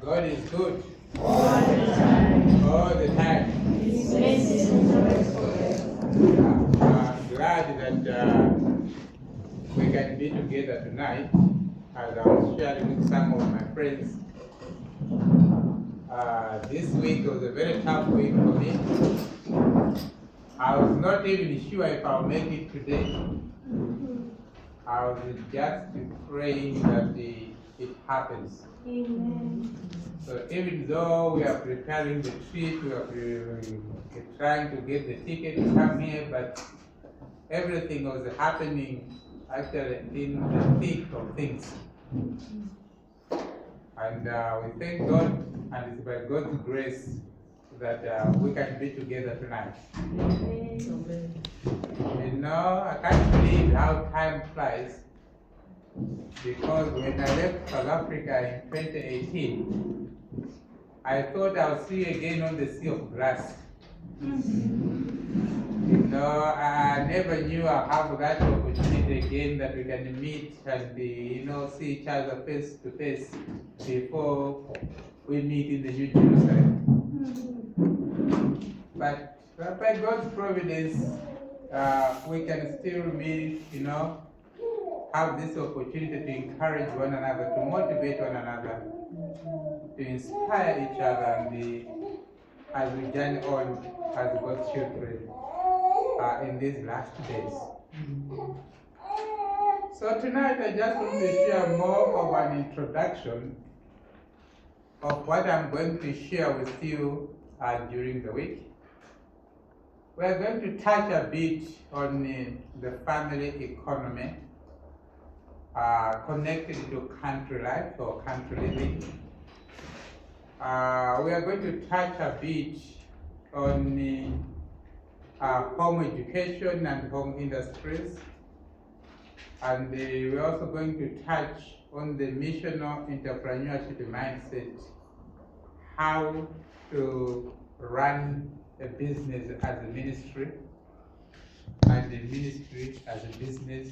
God is good all the time. all the time. His mercy endures forever. I'm glad that we can be together tonight. As I was sharing with some of my friends, this week was a very tough week for me. I was not even sure if I'll make it today. I was just praying that it happens. Amen. So even though we are preparing the trip, we are trying to get the ticket to come here, but everything was happening actually in the thick of things. And we thank God, and it's by God's grace that we can be together tonight. Amen. You know, I can't believe how time flies, because when I left South Africa in 2018, I thought I'll see you again on the sea of glass. You know, I never knew I'll have that opportunity again that we can meet and see each other face to face before we meet in the New Jerusalem. But by God's providence, we can still meet, have this opportunity to encourage one another, to motivate one another, to inspire each other, and as we journey on as God's children in these last days. So tonight I just want to share more of an introduction of what I'm going to share with you during the week. We are going to touch a bit on the family economy connected to country life or country living. We are going to touch a bit on home education and home industries. And we're also going to touch on the missional entrepreneurship mindset, how to run a business as a ministry, and the ministry as a business,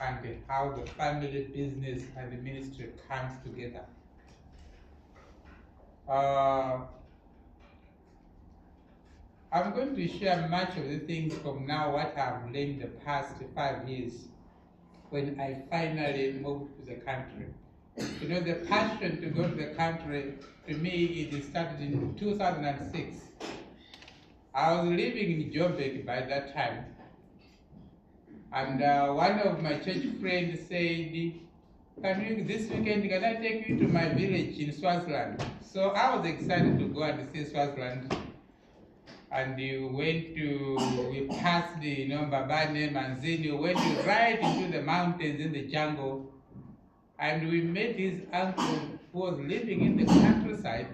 and how the family business and the ministry comes together. I'm going to share much of the things from now what I've learned the past 5 years when I finally moved to the country. You know, the passion to go to the country, to me, it started in 2006. I was living in Joburg by that time. And one of my church friends said, this weekend, can I take you to my village in Swaziland? So I was excited to go and see Swaziland. And we passed the Mbabane, Manzini, went right into the mountains in the jungle. And we met his uncle who was living in the countryside.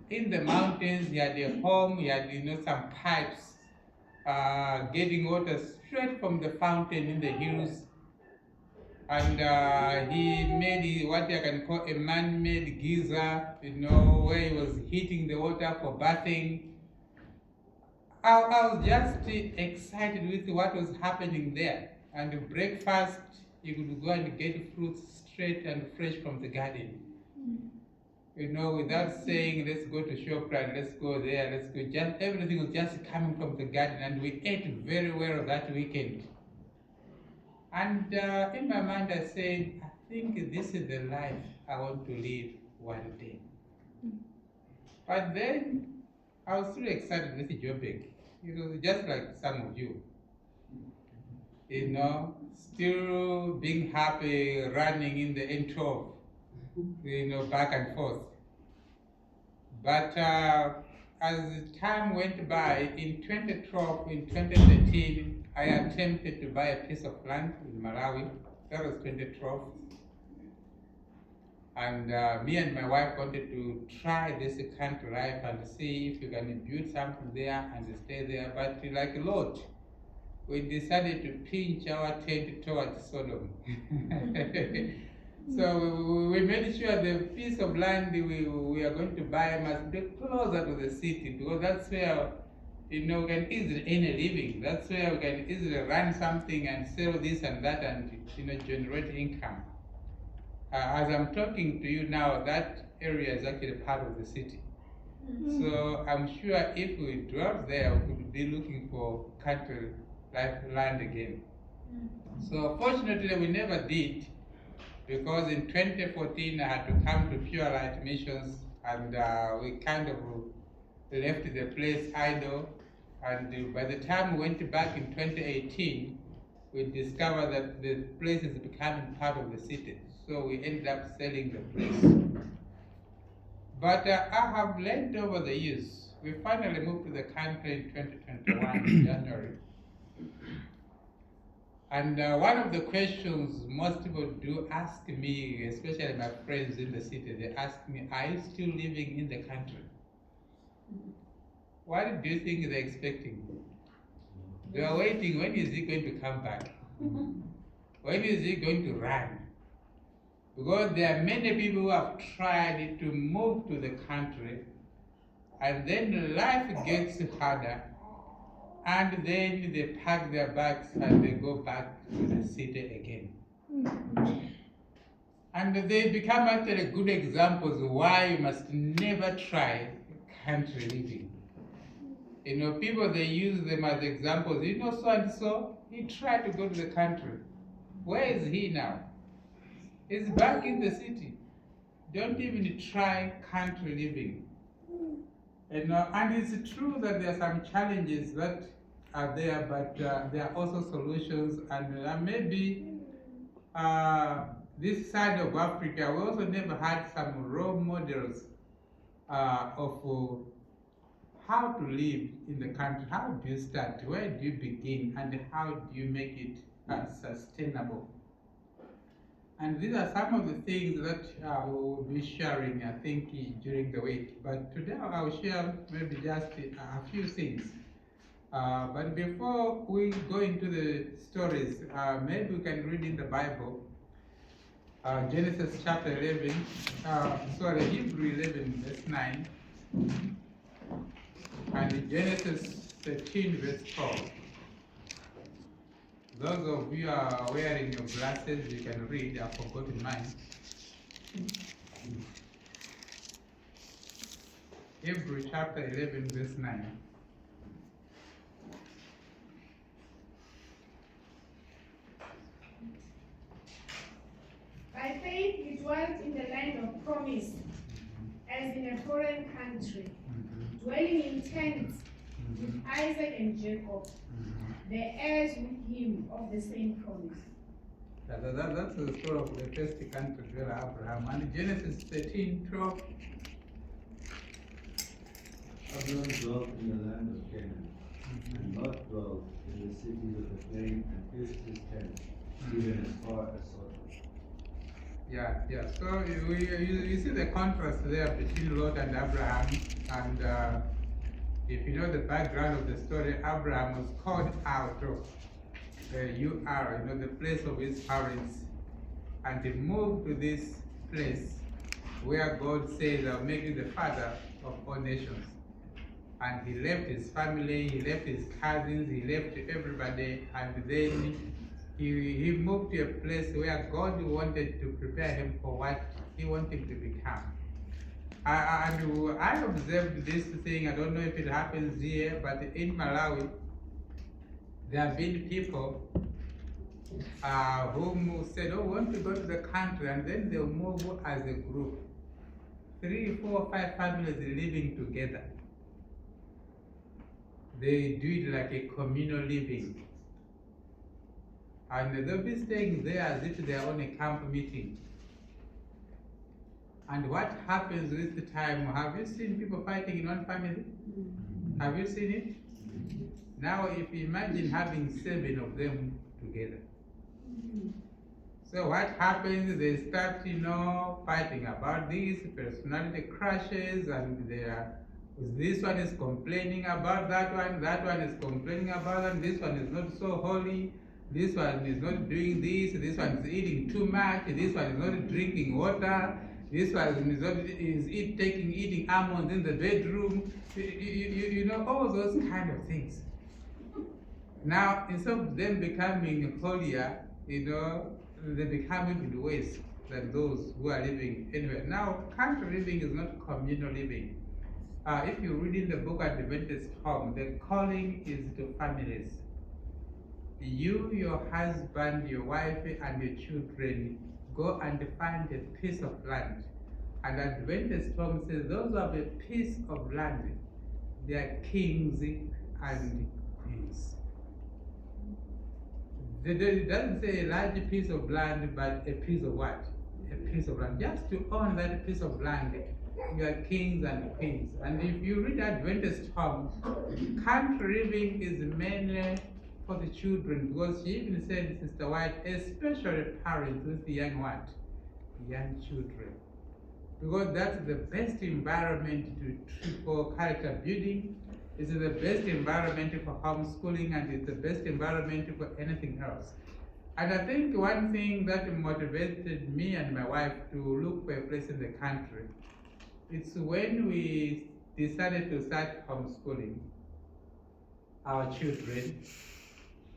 In the mountains, he had a home, he had some pipes, getting water straight from the fountain in the hills. And he made what I can call a man-made geyser, where he was heating the water for bathing. I was just excited with what was happening there. And breakfast, you could go and get fruits straight and fresh from the garden. Without saying, let's go to ShopRite, let's go there, let's go. Just everything was just coming from the garden, and we ate very well that weekend. And in my mind, I said, I think this is the life I want to live one day. But then I was still excited with Joburg. It was just like some of you. Still being happy, running in the N12, back and forth. But as time went by, in 2012, in 2013, I attempted to buy a piece of land in Malawi. That was 2012. And me and my wife wanted to try this country life and see if we can build something there and stay there. But like Lot, we decided to pinch our tent towards Sodom. So we made sure the piece of land we are going to buy must be closer to the city, because that's where we can easily earn a living. That's where we can easily run something and sell this and that and generate income. As I'm talking to you now, that area is actually part of the city. So I'm sure if we drove there, we could be looking for country land again. So fortunately, we never did, because in 2014 I had to come to Pure Light Missions, and we kind of left the place idle. And by the time we went back in 2018, we discovered that the place is becoming part of the city. So we ended up selling the place. But I have learned over the years. We finally moved to the country in 2021 in January. And one of the questions most people do ask me, especially my friends in the city, they ask me, are you still living in the country? What do you think they're expecting? They are waiting, when is he going to come back? When is he going to run? Because there are many people who have tried to move to the country, and then life gets harder, and then they pack their bags and they go back to the city again. And they become actually good examples why you must never try country living. You know, people, they use them as examples. You know, so and so, he tried to go to the country. Where is he now? He's back in the city. Don't even try country living. You know, and it's true that there are some challenges that are there, but there are also solutions. And maybe this side of Africa, we also never had some role models of how to live in the country. How do you start? Where do you begin? And how do you make it sustainable? And these are some of the things that we will be sharing, I think, during the week. But today I will share maybe just a few things. But before we go into the stories, maybe we can read in the Bible, Genesis chapter 11, Hebrew 11, verse 9, and Genesis 13, verse 12. Those of you are wearing your glasses, you can read. I've forgotten mine. Hebrew chapter 11, verse 9. By faith he dwelt in the land of promise, as in a foreign country, dwelling in tents with Isaac and Jacob, the heirs with him of the same promise. That's the story of the first country dweller, Abraham. And Genesis 13:12. Abraham dwelt in the land of Canaan, and Lot dwelt in the cities of the plain and pitched his tent, even as far as Sodom. Yeah. So you see the contrast there between Lot and Abraham. And if you know the background of the story, Abraham was called out of the place of his parents, and he moved to this place where God says, I'll make you the father of all nations. And he left his family, he left his cousins, he left everybody, and then he moved to a place where God wanted to prepare him for what he wanted to become. And I observed this thing. I don't know if it happens here, but in Malawi, there have been people whom said, oh, we want to go to the country, and then they'll move as a group. 3, 4, 5 families living together. They do it like a communal living. And they'll be staying there as if they are on a camp meeting. And what happens with the time? Have you seen people fighting in one family? Have you seen it? Now, if you imagine having 7 of them together. So what happens? They start, fighting about this, personality crashes, and this one is complaining about that one is complaining about that, this one is not so holy, this one is not doing this one is eating too much, this one is not drinking water, this one is eating almonds in the bedroom, all those kind of things. Now, instead of them becoming holier, they become even worse. than those who are living anywhere. Now, country living is not communal living. If you read in the book Adventist Home, the calling is to families. You, your husband, your wife, and your children go and find a piece of land. And Adventist Home says those who have a piece of land, they are kings and queens. It doesn't say a large piece of land, but a piece of what? A piece of land. Just to own that piece of land, you are kings and queens. And if you read Adventist Home, country living is mainly for the children, because she even said, Sister White, especially parents with young what? Young children. Because that's the best environment for character building. It's the best environment for homeschooling, and it's the best environment for anything else. And I think one thing that motivated me and my wife to look for a place in the country, it's when we decided to start homeschooling our children.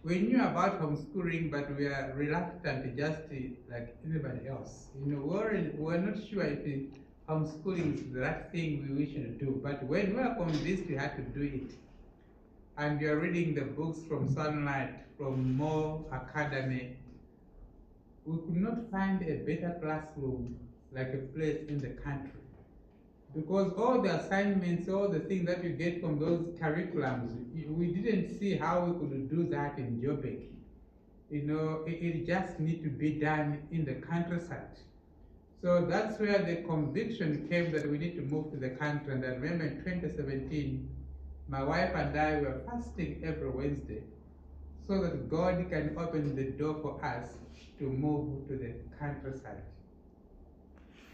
We knew about homeschooling, but we are reluctant, just like anybody else. We're not sure if homeschooling is the right thing we should do. But when we are convinced we had to do it, and we are reading the books from Sunlight, from Moore Academy, we could not find a better classroom like a place in the country. Because all the assignments, all the things that you get from those curriculums, we didn't see how we could do that in Joburg. It just needs to be done in the countryside. So that's where the conviction came that we need to move to the country. And I remember in 2017, my wife and I were fasting every Wednesday so that God can open the door for us to move to the countryside.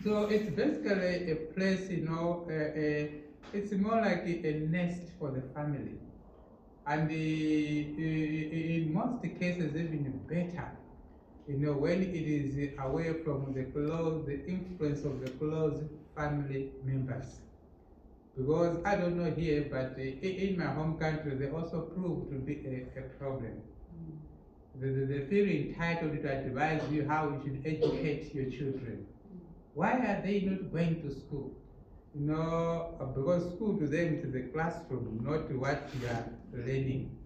So it's basically a place, it's more like a nest for the family. And in most cases, even better, when it is away from the influence of the close family members. Because I don't know here, but in my home country, they also prove to be a problem. They feel entitled to advise you how you should educate your children. Why are they not going to school? Because school to them is the classroom, not what you are learning.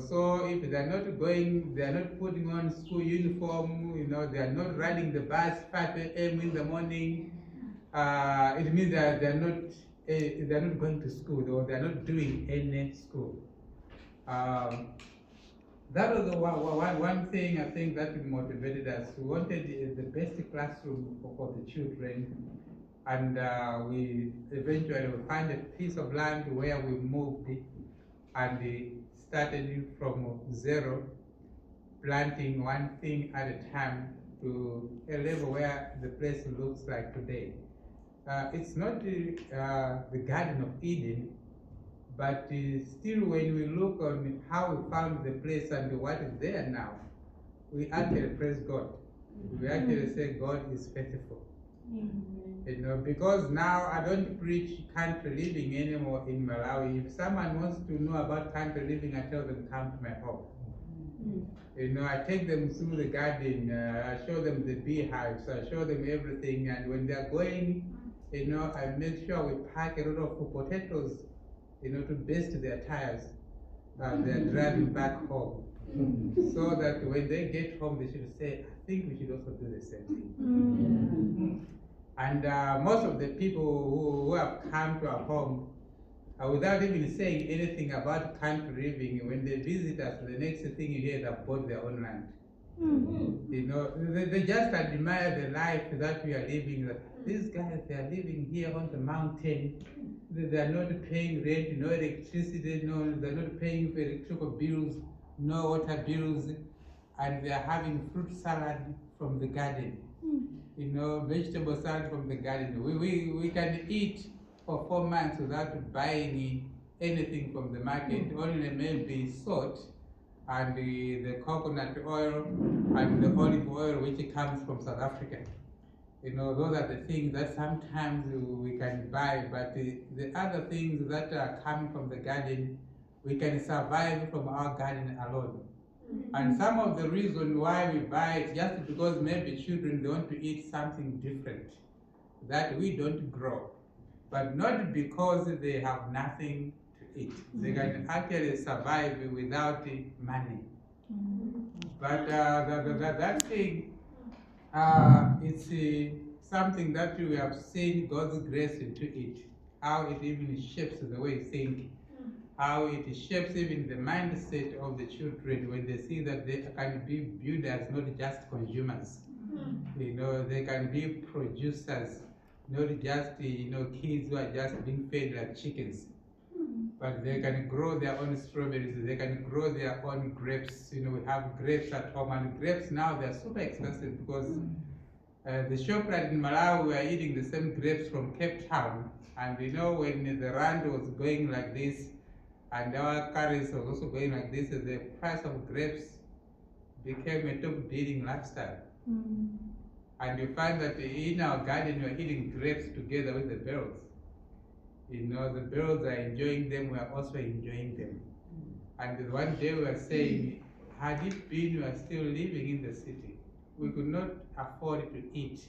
So if they're not going, they're not putting on school uniform, they're not riding the bus 5 a.m. in the morning, it means that they're not going to school, or they're not doing any school. That was the one thing I think that motivated us. We wanted the best classroom for the children, and we eventually found a piece of land where we moved and started from zero, planting one thing at a time to a level where the place looks like today. It's not the Garden of Eden, but still when we look on how we found the place and what is there now, we actually praise God. We actually say God is faithful. Because now I don't preach country living anymore in Malawi. If someone wants to know about country living, I tell them, come to my home. I take them through the garden, I show them the beehives, I show them everything, and when they're going, I make sure we pack a lot of potatoes, to baste their tires. They're driving back home. So that when they get home, they should say, I think we should also do the same thing. And most of the people who have come to our home, without even saying anything about country living, when they visit us, the next thing you hear is they've bought their own land. They just admire the life that we are living. That these guys, they are living here on the mountain. They are not paying rent, no electricity, they're not paying for electrical bills, no water bills, and they are having fruit salad from the garden. Vegetable salad from the garden. We can eat for 4 months without buying anything from the market, only maybe salt and the coconut oil and the olive oil which comes from South Africa. Those are the things that sometimes we can buy, but the other things that are coming from the garden, we can survive from our garden alone. And some of the reason why we buy it just because maybe children they want to eat something different that we don't grow, but not because they have nothing to eat. They can actually survive without money. But that thing, it's something that we have seen God's grace into it, how it even shapes the way you think, how it shapes even the mindset of the children when they see that they can be viewed as not just consumers. You know, they can be producers, not just kids who are just being fed like chickens. But they can grow their own strawberries, they can grow their own grapes. You know, we have grapes at home, and grapes now they're super expensive because the shop right in Malawi we are eating the same grapes from Cape Town. And you know, when the rand was going like this, and our currency was also going like this, the price of grapes became a top bidding lifestyle. And you find that in our garden we are eating grapes together with the birds. You know, the birds are enjoying them, we are also enjoying them. And one day we were saying, had it been we are still living in the city, we could not afford to eat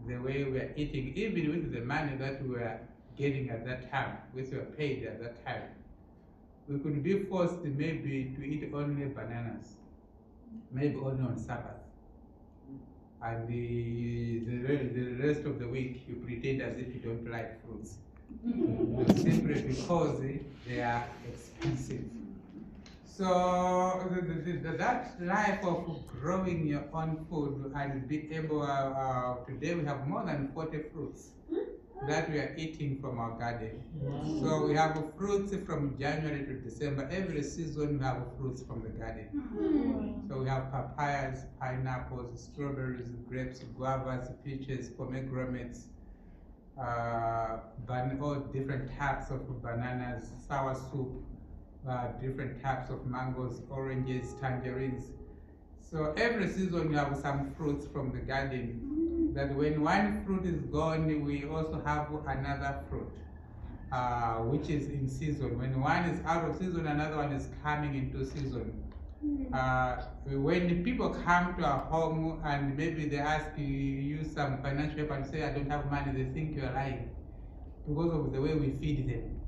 the way we are eating, even with the money that we were getting at that time, which we were paid at that time. We could be forced maybe to eat only bananas, maybe only on Sabbath. And the rest of the week you pretend as if you don't like fruits. Simply because they are expensive. So that life of growing your own food and be able, today we have more than 40 fruits that we are eating from our garden. So we have fruits from January to December. Every season we have fruits from the garden. So we have papayas, pineapples, strawberries, grapes, guavas, peaches, pomegranates, all different types of bananas, sour soup, different types of mangoes, oranges, tangerines. So every season we have some fruits from the garden, that when one fruit is gone, we also have another fruit, which is in season. When one is out of season, another one is coming into season. When people come to our home and maybe they ask you use some financial help and say I don't have money, they think you are lying because of the way we feed them.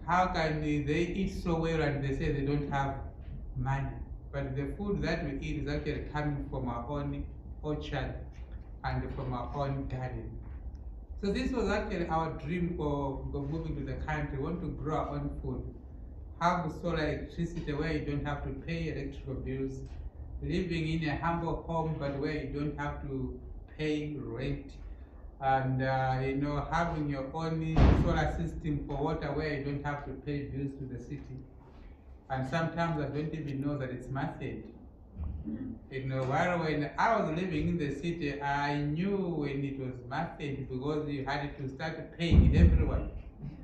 How can they eat so well and they say they don't have money? But the food that we eat is actually coming from our own orchard and from our own garden. So this was actually our dream for moving to the country. We want to grow our own food, have solar electricity where you don't have to pay electrical bills, living in a humble home but where you don't have to pay rent, and having your own solar system for water where you don't have to pay bills to the city. And sometimes I don't even know that it's method. While when I was living in the city, I knew when it was method because you had to start paying everyone.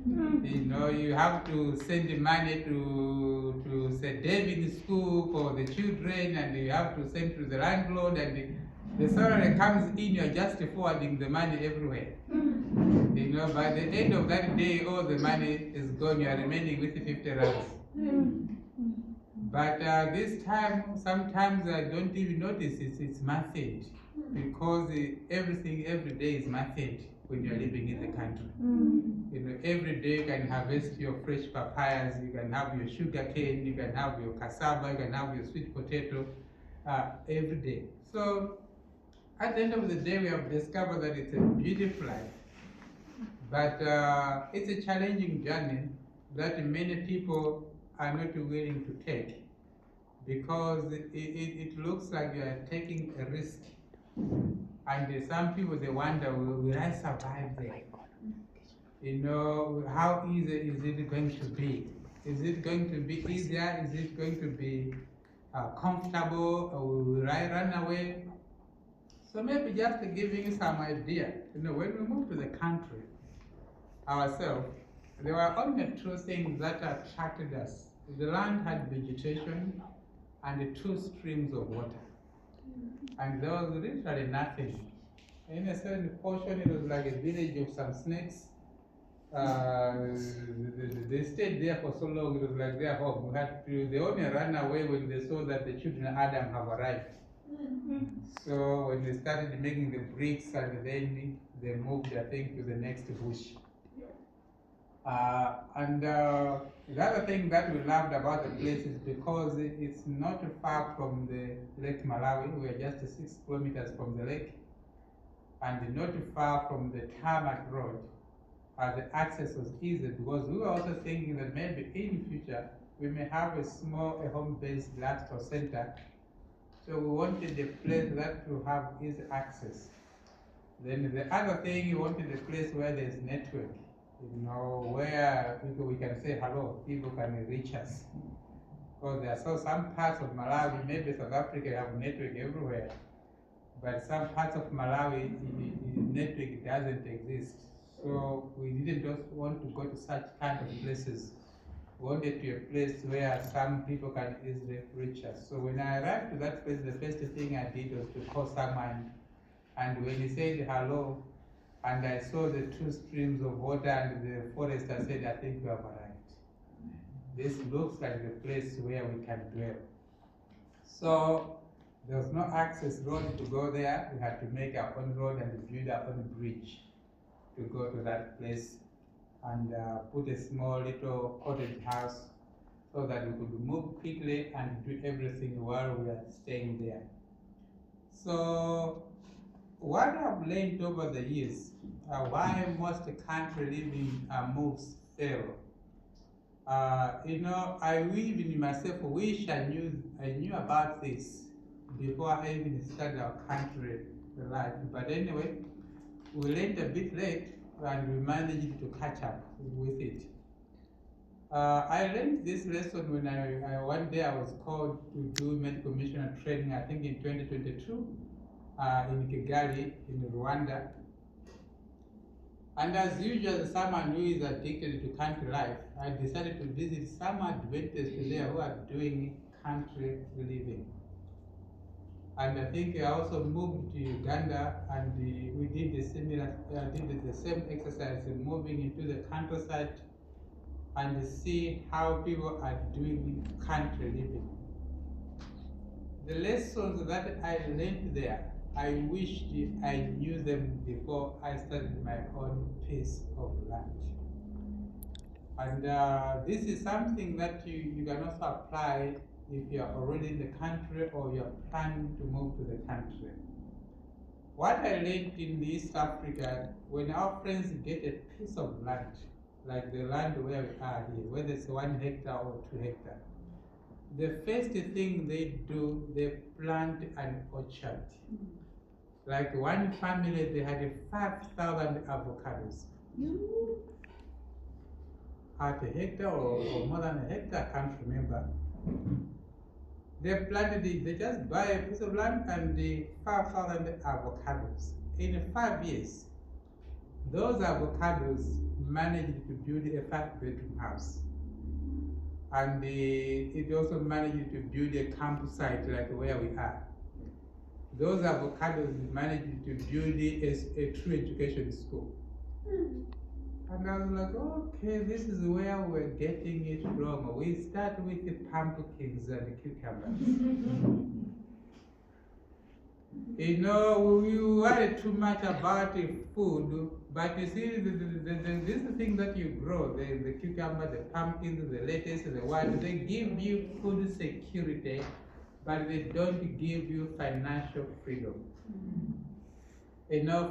You have to send money to St. David's school for the children, and you have to send to the landlord, and the salary comes in, you're just forwarding the money everywhere. By the end of that day, all the money is gone, you are remaining with 50 rands. But this time, sometimes I don't even notice it's method, because everything every day is method when you're living in the country. Every day you can harvest your fresh papayas, you can have your sugar cane, you can have your cassava, you can have your sweet potato every day. So at the end of the day, we have discovered that it's a beautiful life, but it's a challenging journey that many people are not willing to take, because it looks like you are taking a risk. And some people, they wonder, will I survive there? How easy is it going to be? Is it going to be easier? Is it going to be comfortable? Or will I run away? So maybe just giving you some idea. When we moved to the country ourselves, there were only two things that attracted us. The land had vegetation and 2 streams of water. And there was literally nothing. In a certain portion, it was like a village of some snakes. they stayed there for so long, it was like their home. They only ran away when they saw that the children of Adam have arrived. So when they started making the bricks and then they moved, I think, to the next bush. The other thing that we loved about the place is because it's not far from the Lake Malawi. We are just 6 kilometers from the lake, and not far from the tarmac road. The access was easy because we were also thinking that maybe in future we may have a small home-based blackstore center. So we wanted a place that to have easy access. Then the other thing, we wanted a place where there's network, where we can say hello, people can reach us. Because there are some parts of Malawi, maybe South Africa have network everywhere, but some parts of Malawi, network doesn't exist. So we didn't just want to go to such kind of places. We wanted to a place where some people can easily reach us. So when I arrived to that place, the first thing I did was to call someone. And when he said hello, and I saw the 2 streams of water and the forest, I said, I think we have arrived. This looks like the place where we can dwell. So there was no access road to go there. We had to make our own road and build our own bridge to go to that place, and put a small little cottage house so that we could move quickly and do everything while we are staying there. So what I've learned over the years, why most country living moves fail. I even myself wish I knew about this before I even started our country life. But anyway, we learned a bit late and we managed to catch up with it. I learned this lesson when one day I was called to do medical missionary training, I think in 2022, in Kigali, in Rwanda. And as usual, as someone who is addicted to country life, I decided to visit some Adventists there who are doing country living. And I think I also moved to Uganda, and we did the same exercise, moving into the countryside and see how people are doing country living. The lessons that I learned there, I wished I knew them before I started my own piece of land. And this is something that you can also apply if you are already in the country or you are planning to move to the country. What I learned in East Africa, when our friends get a piece of land, like the land where we are here, whether it's 1 hectare or 2 hectares, the first thing they do, they plant an orchard. Like one family, they had 5,000 avocados. Half a hectare or more than a hectare, I can't remember. They planted it, they just buy a piece of land and the 5,000 avocados. In 5 years, those avocados managed to build a 5-bedroom house. And it also managed to build a campsite like where we are. Those avocados managed to build a true education school. And I was like, okay, this is where we're getting it wrong. We start with the pumpkins and cucumbers. We worry too much about food, but you see, this thing that you grow, the cucumber, the pumpkins, the lettuce, the what, they give you food security, but they don't give you financial freedom.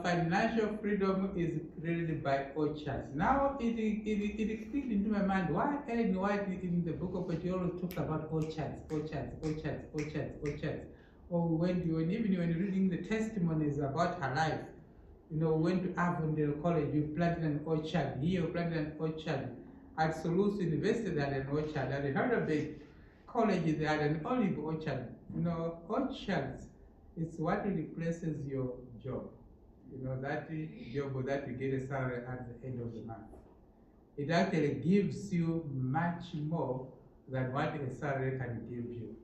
Financial freedom is created by orchards. Now it clicked into my mind, why Ellen White in the book of Joel talks about orchards. Or when you're reading the testimonies about her life, went to Avondale College, you planted an orchard. Here you planted an orchard. At Solus University, they had an orchard. At Heidelberg College, they had an olive orchard. Orchards is what replaces your job. That job that you get a salary at the end of the month. It actually gives you much more than what a salary can give you.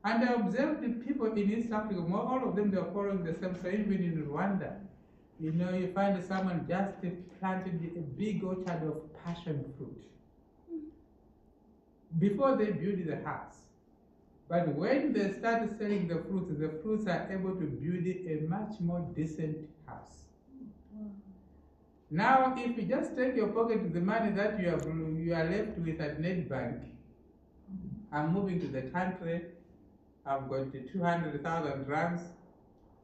And I observed the people in East Africa, all of them, they are following the same. So even in Rwanda, You know, you find someone just planted a big orchard of passion fruit before they build the house. But when they start selling the fruits are able to build a much more decent house. Now, if you just take your pocket the money that you are left with at Nedbank, I'm moving to the country, I've got 200,000 rands.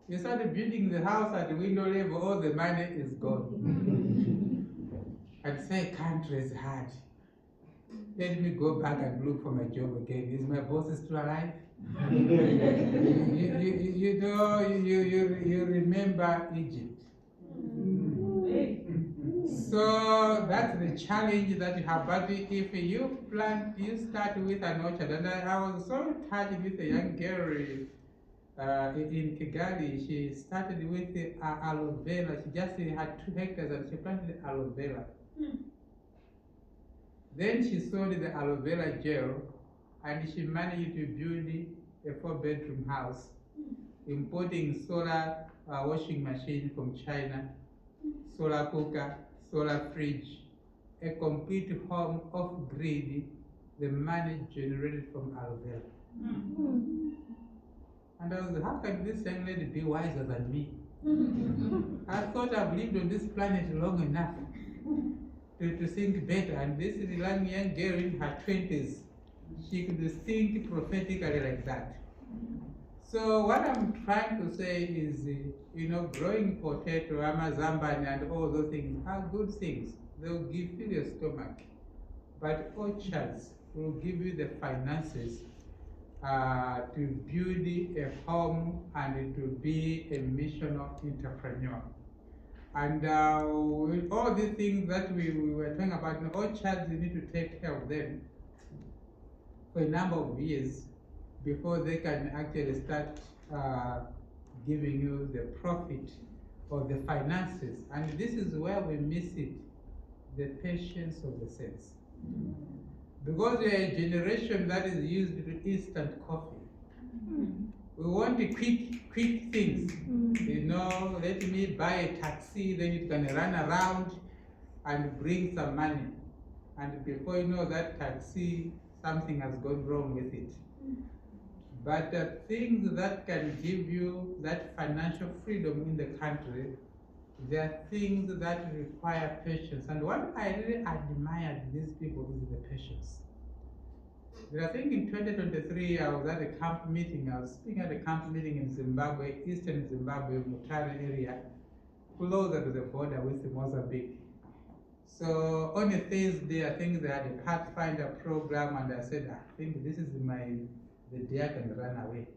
You started building the house at the window level, all the money is gone. And say, country is hard. Let me go back and look for my job again. Is my boss still alive? you remember Egypt. So that's the challenge that you have. But if you plant, you start with an orchard. And I was so touched with a young girl in Kigali. She started with aloe vera. She just had 2 hectares and she planted aloe vera. Then she sold the aloe vera gel and she managed to build a 4-bedroom house, importing solar washing machine from China, solar cooker, solar fridge, a complete home off-grid, the money generated from aloe vera. And I was, how can this young lady be wiser than me? I thought I've lived on this planet long enough to think better, and this is a young girl in her 20s. She could think prophetically like that. So what I'm trying to say is, you know, growing potato, amazambani, and all those things are good things. They'll give you your stomach. But orchards will give you the finances to build a home and to be a missional entrepreneur. And with all these things that we were talking about, in orchards, you need to take care of them for a number of years before they can actually start giving you the profit or the finances. And this is where we miss it, the patience of the saints. Because we are a generation that is used to instant coffee. We want the quick things. You know, let me buy a taxi, then it can run around and bring some money. And before you know that taxi, something has gone wrong with it. But the things that can give you that financial freedom in the country, they are things that require patience. And what I really admired these people is the patience. I think in 2023, I was at a camp meeting. I was speaking at a camp meeting in Zimbabwe, eastern Zimbabwe, Mutare area, closer to the border with Mozambique. So on a Thursday, I think they had a Pathfinder program, and I said, I think this is the day I can run away.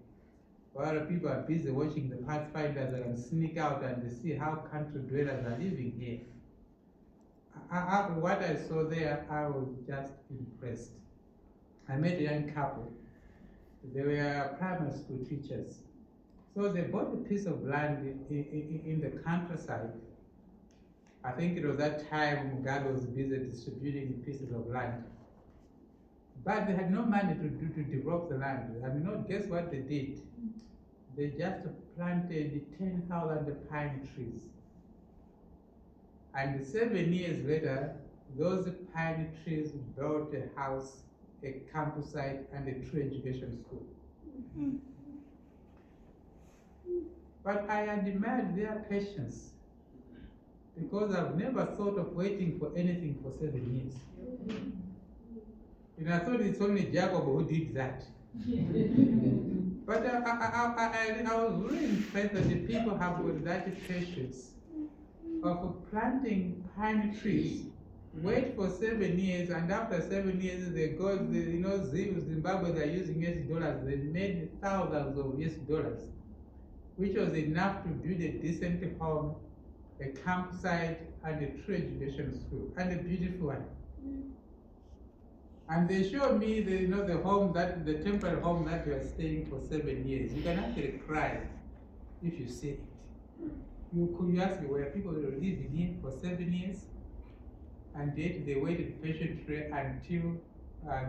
While people are busy watching the Pathfinders, I can sneak out and see how country dwellers are living here. What I saw there, I was just impressed. I met a young couple. They were primary school teachers. So they bought a piece of land in the countryside. I think it was that time Madzalo was busy distributing pieces of land. But they had no money to develop the land. I mean, guess what they did? They just planted 10,000 pine trees. And 7 years later, those pine trees built a house, a campsite, and a true education school. But I admired their patience, because I've never thought of waiting for anything for 7 years. And I thought it's only Jacob who did that. But I was really impressed that the people have got that patience of planting pine trees, wait for 7 years, and after 7 years they go, Zimbabwe, they're using US dollars, they made thousands of US dollars, which was enough to build a decent home, a campsite, and a true education school, and a beautiful one. And they showed me the home, the temporary home that we are staying for 7 years. You can actually cry if you see it. You ask me, were people living here for 7 years? And yet they waited patiently until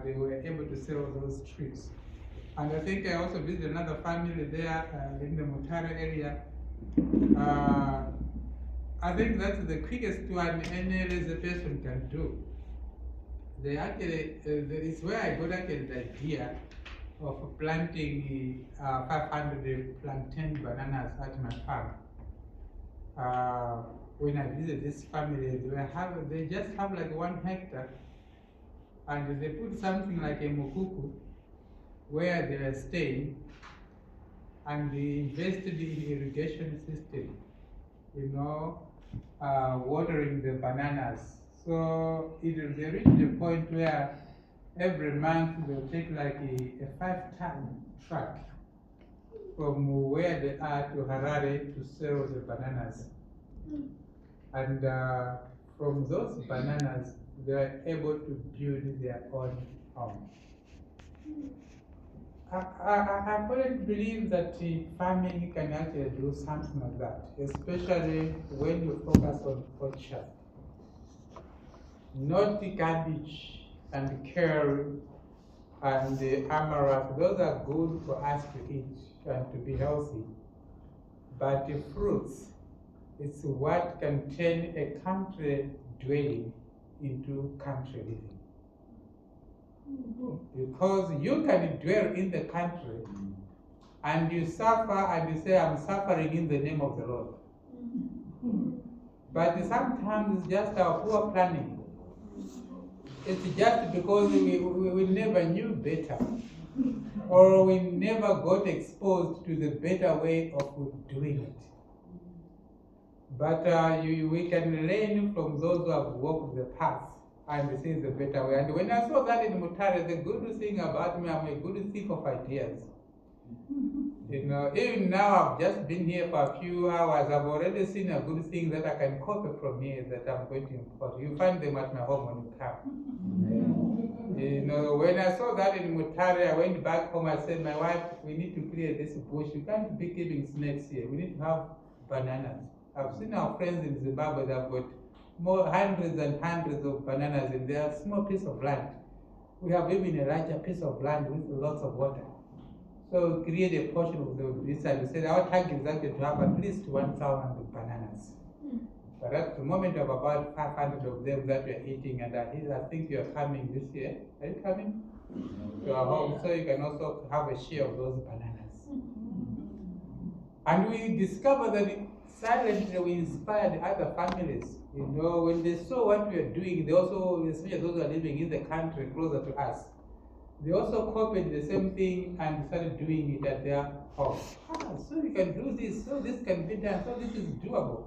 they were able to sell those trees. And I think I also visited another family there in the Mutare area. I think that's the quickest one any reservation can do. They actually, it's where I got actually the idea of planting 500 plantain bananas at my farm. When I visit this family, they just have like 1 hectare, and they put something like a mukuku where they are staying, and they invested in irrigation system, watering the bananas. So it will reach the point where every month they'll take like a 5-ton truck from where they are to Harare to sell the bananas. And from those bananas, they are able to build their own home. I couldn't believe that farming can actually do something like that, especially when you focus on culture. Not the cabbage and kale and the amaranth, those are good for us to eat and to be healthy. But the fruits, it's what can turn a country dwelling into country living. Because you can dwell in the country and you suffer and you say, I'm suffering in the name of the Lord. But sometimes it's just our poor planning. It's just because we never knew better, or we never got exposed to the better way of doing it. But we can learn from those who have walked the path and see the better way. And when I saw that in Mutare, the good thing about me, I'm a good thief of ideas. Even now I've just been here for a few hours, I've already seen a good thing that I can copy from here that I'm going to import. You find them at my home when you come. When I saw that in Mutare, I went back home, I said, my wife, we need to clear this bush. You can't be keeping snakes here. We need to have bananas. I've seen our friends in Zimbabwe that have got hundreds and hundreds of bananas in their small piece of land. We have even a larger piece of land with lots of water. So create a portion of this, and we said our target is actually to have at least 1,000 bananas. But at the moment of about 500 of them that we are eating, and I think you are coming this year. Are you coming to our home? So you can also have a share of those bananas. And we discovered that silently we inspired other families. When they saw what we are doing, they also, especially those who are living in the country closer to us, they also copied the same thing and started doing it at their home. So you can do this, so this can be done, so this is doable.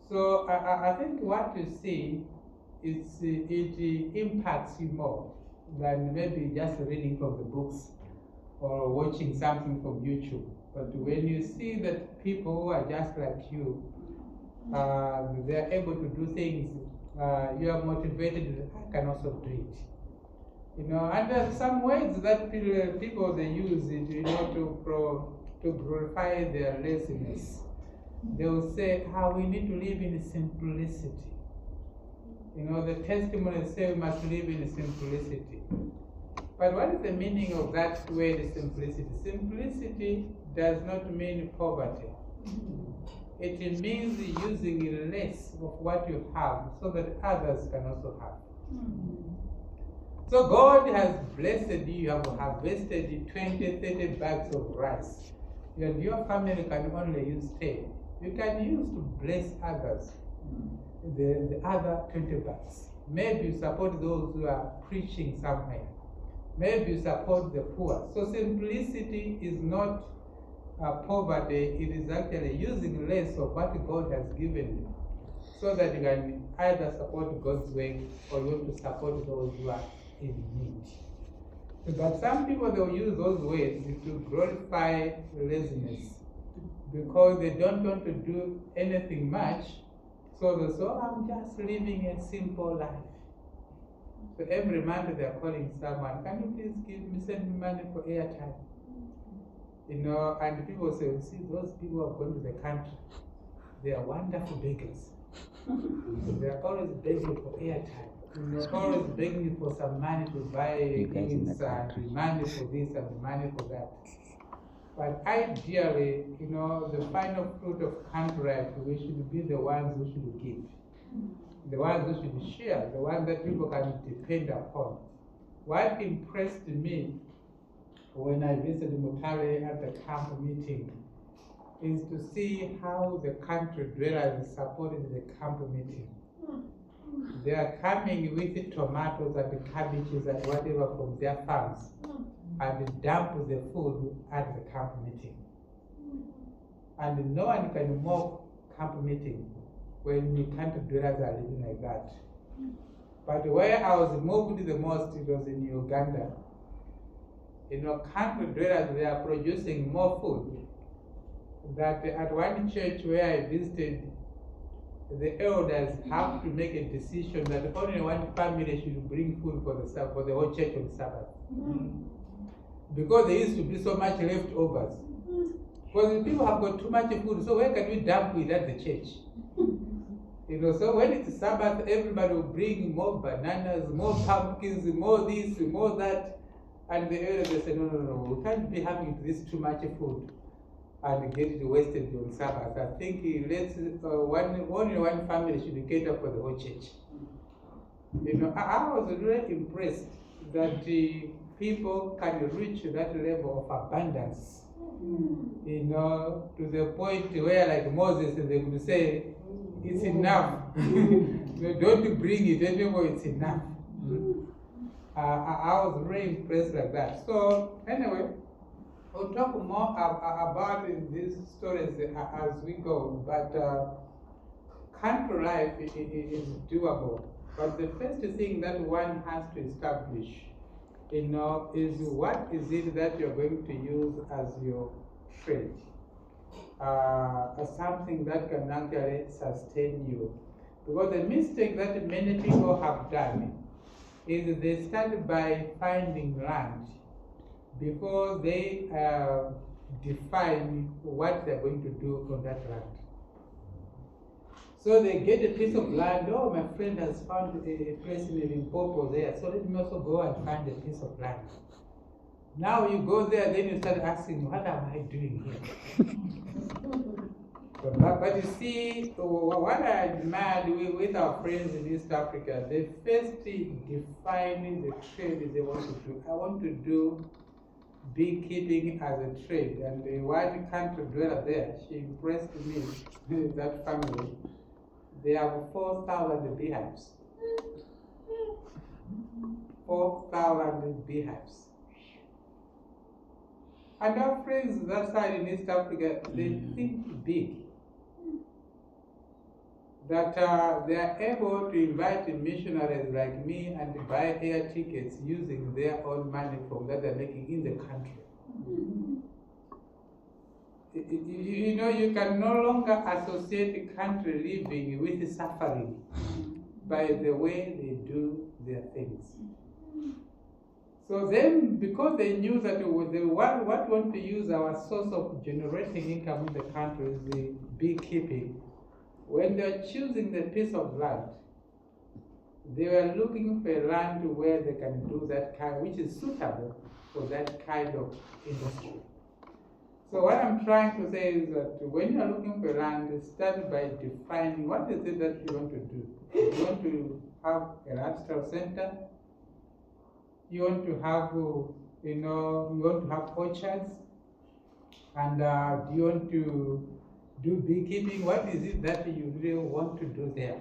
So I think what you see is it impacts you more than maybe just reading from the books or watching something from YouTube. But when you see that people who are just like you, they are able to do things, you are motivated, I can also do it. And there are some words that people they use it, to glorify their laziness. They will say, we need to live in simplicity. The testimonies say we must live in simplicity. But what is the meaning of that word simplicity? Simplicity does not mean poverty. It means using less of what you have so that others can also have. So God has blessed you, you have harvested 20, 30 bags of rice. And your family can only use 10. You can use to bless others, the other 20 bags. Maybe you support those who are preaching somewhere. Maybe you support the poor. So simplicity is not poverty, it is actually using less of what God has given you, so that you can either support God's work or you want to support those who are in need. But some people, they will use those words to glorify laziness because they don't want to do anything much. So they say, I'm just living a simple life. So every month they are calling someone, can you please send me money for airtime? And people say, see, those people who have gone to the country, they are wonderful beggars. They are always begging for airtime. They're always begging for some money to buy things and money for this and money for that. But ideally, the final fruit of country life, we should be the ones who should give, the ones who should share, the ones that people can depend upon. What impressed me when I visited Mutare at the camp meeting is to see how the country dwellers supported the camp meeting. They are coming with tomatoes and cabbages and whatever from their farms and dump the food at the camp meeting. And no one can mock camp meeting when the country dwellers are living like that. But where I was moved the most, it was in Uganda. Country dwellers, they are producing more food. That at one church where I visited, the elders have to make a decision that only one family should bring food for the whole church on Sabbath. Because there used to be so much leftovers. Because people have got too much food, so where can we dump it at the church? So when it's Sabbath, everybody will bring more bananas, more pumpkins, more this, more that. And the elders say, no, we can't be having this too much food and get it wasted on Sabbath. I think only one family should cater for the whole church. I was really impressed that people can reach that level of abundance. To the point where, like Moses, they would say, it's enough. Don't bring it anymore, it's enough. I was really impressed like that. So anyway, we'll talk more about these stories as we go, but country life is doable. But the first thing that one has to establish, is what is it that you're going to use as your trade, as something that can actually sustain you. Because the mistake that many people have done is they start by finding land before they define what they're going to do on that land. So they get a piece of land. Oh, my friend has found a place in Limpopo there, so let me also go and find a piece of land. Now you go there, then you start asking, what am I doing here? But you see, what I admired with our friends in East Africa, they first define the trade they want to do. I want to do beekeeping as a trade, and the one country dweller there, she impressed me, that family. They have 4,000 beehives. 4,000 beehives. And our friends that side in East Africa, they think big. That they are able to invite missionaries like me and buy air tickets using their own money from that they're making in the country. You can no longer associate country living with suffering by the way they do their things. So then, because they knew that they want to use our source of generating income in the country is the beekeeping, when they're choosing the piece of land, they were looking for a land where they can do that kind, which is suitable for that kind of industry. So what I'm trying to say is that when you're looking for land, start by defining what is it that you want to do. You want to have a lifestyle center. You want to have, you want to have orchards, and do you want to do beekeeping? What is it that you really want to do there?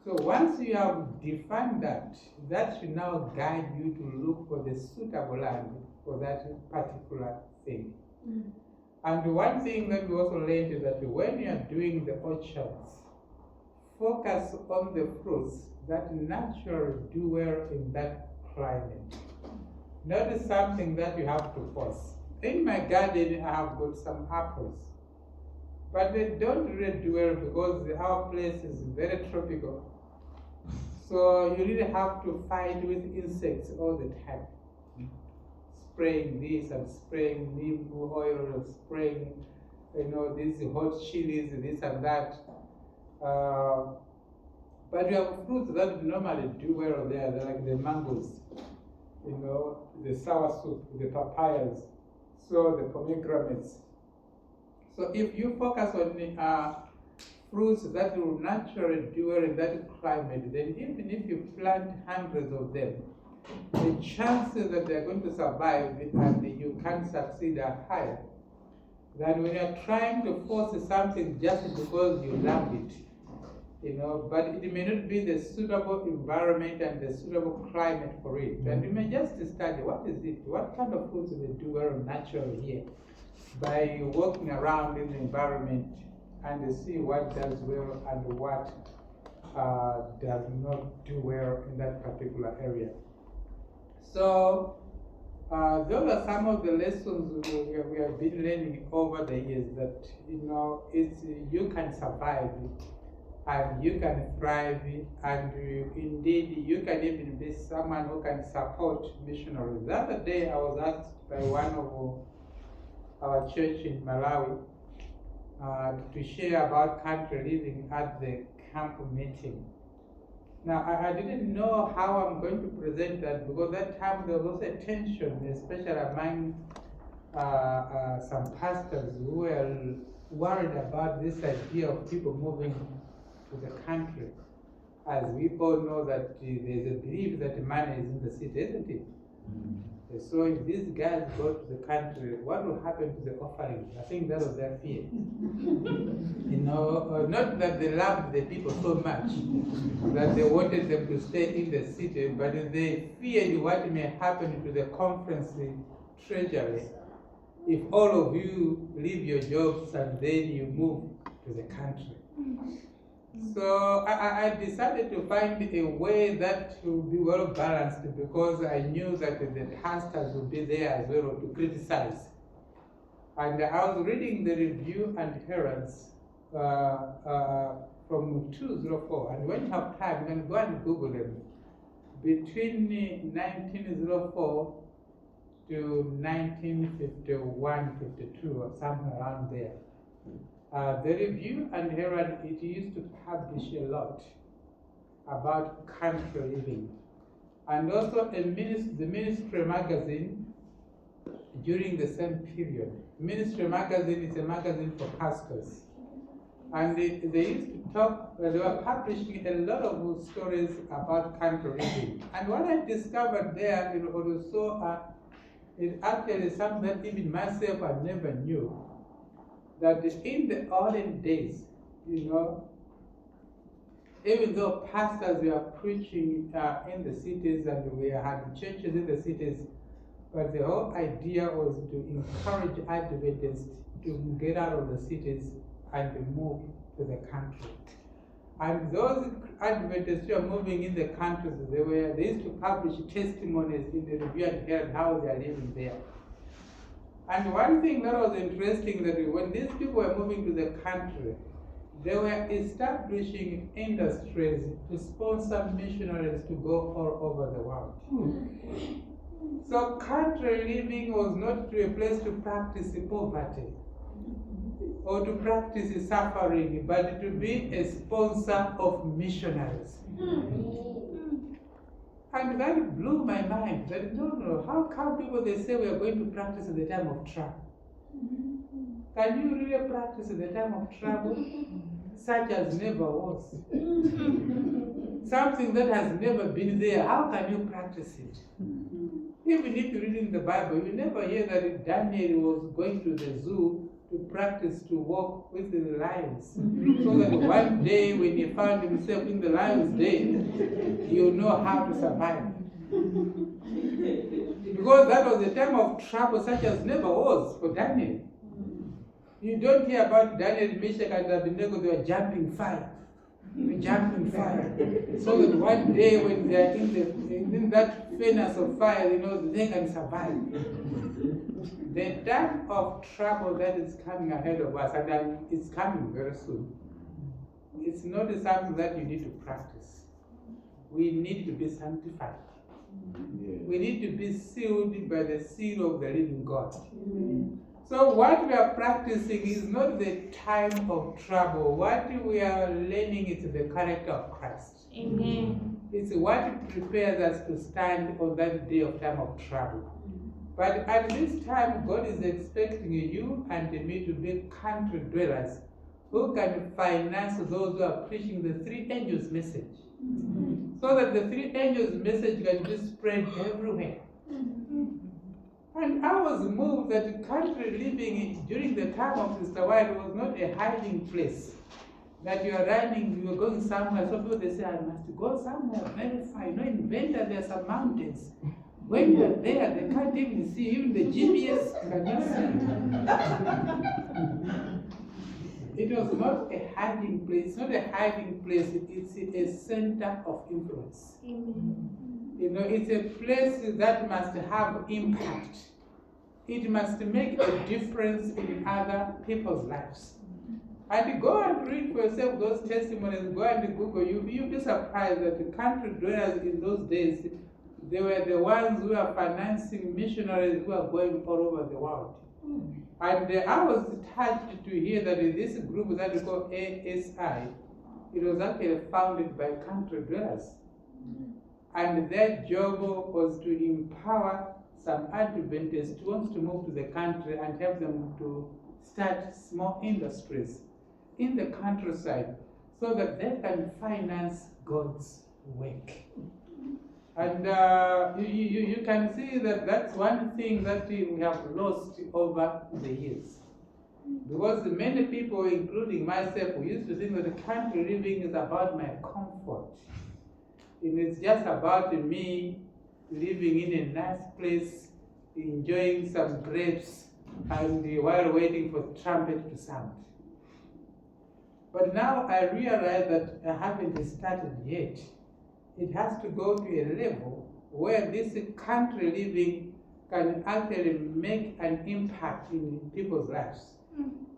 So once you have defined that, that should now guide you to look for the suitable land for that particular thing. And one thing that we also learned is that when you are doing the orchards, focus on the fruits that naturally do well in that climate. Not something that you have to force. In my garden, I have got some apples, but they don't really do well because our place is very tropical. So you really have to fight with insects all the time. Spraying this and spraying neem oil, and spraying, these hot chilies, this and that. But you have fruits that normally do well there, like the mangoes, the sour soup, the papayas. So the pomegranates. So if you focus on fruits that will naturally do well in that climate, then even if you plant hundreds of them, the chances that they're going to survive and you can succeed are higher than when you're trying to force something just because you love it. But it may not be the suitable environment and the suitable climate for it. And you may just study what is it, what kind of fruits they do well naturally here, by walking around in the environment and see what does well and what does not do well in that particular area. So those are some of the lessons we have been learning over the years, that it's you can survive and you can thrive, and indeed you can even be someone who can support missionaries. The other day I was asked by one of our church in Malawi to share about country living at the camp meeting. Now, I didn't know how I'm going to present that, because that time there was also a tension, especially among some pastors who were worried about this idea of people moving to the country. As we all know that there's a belief that money is in the city, isn't it? So if these guys go to the country, what will happen to the offerings? I think that was their fear. Not that they loved the people so much that they wanted them to stay in the city, but they feared what may happen to the conference treasury if all of you leave your jobs and then you move to the country. So I decided to find a way that would be well balanced, because I knew that the pastors would be there as well to criticize. And I was reading the Review and Heralds from 204, and when you have time, you can go and Google them. Between 1904 to 1951, 52, or somewhere around there. The Review and Herald, it used to publish a lot about country living. And also the Ministry magazine during the same period. Ministry magazine is a magazine for pastors. And they used to talk, they were publishing a lot of stories about country living. And what I discovered there, it actually something that even myself I never knew. That in the olden days, even though pastors were preaching in the cities and we had churches in the cities, but the whole idea was to encourage Adventists to get out of the cities and to move to the country. And those Adventists who are moving in the countries, they used to publish testimonies in the Review and Herald how they are living there. And one thing that was interesting, that when these people were moving to the country, they were establishing industries to sponsor missionaries to go all over the world. So country living was not a place to practice poverty or to practice suffering, but to be a sponsor of missionaries. And that blew my mind. That no, how come people they say we are going to practice at the time of trouble? Can you really practice at the time of trouble? Such as never was. Something that has never been there, how can you practice it? Even if you read in the Bible, you never hear that Daniel was going to the zoo to practice to walk with the lions, so that one day when he found himself in the lion's den, he'll know how to survive. Because that was a time of trouble such as never was for Daniel. You don't hear about Daniel, Meshach, and Abednego, they were jumping fire. Jumping fire. So that one day when they are in that furnace of fire, they can survive. The time of trouble that is coming ahead of us, and it's coming very soon, it's not something that you need to practice. We need to be sanctified. We need to be sealed by the seal of the living God. So what we are practicing is not the time of trouble. What we are learning is the character of Christ. Amen. It's what prepares us to stand on that day of time of trouble. But at this time, God is expecting you and me to be country dwellers who can finance those who are preaching the three angels' message. So that the three angels' message can be spread everywhere. And I was moved that the country living during the time of Mr. White was not a hiding place. That you are running, you are going somewhere. So people they say, I must go somewhere very far. In Venda there are some mountains. When you are there, they can't even see. Even the GPS cannot see. It was not a hiding place. It's not a hiding place. It's a center of influence. It's a place that must have impact. It must make a difference in other people's lives. And go and read for yourself those testimonies. Go and Google. You'll be surprised that the country dwellers in those days, they were the ones who are financing missionaries who are going all over the world. And I was touched to hear that in this group that we call ASI, it was actually founded by country dwellers. And their job was to empower some Adventists who want to move to the country and help them to start small industries in the countryside so that they can finance God's work. And you can see that that's one thing that we have lost over the years. Because many people, including myself, we used to think that the country living is about my comfort. And it's just about me living in a nice place, enjoying some grapes, and while waiting for the trumpet to sound. But now I realize that I haven't started yet. It has to go to a level where this country living can actually make an impact in people's lives.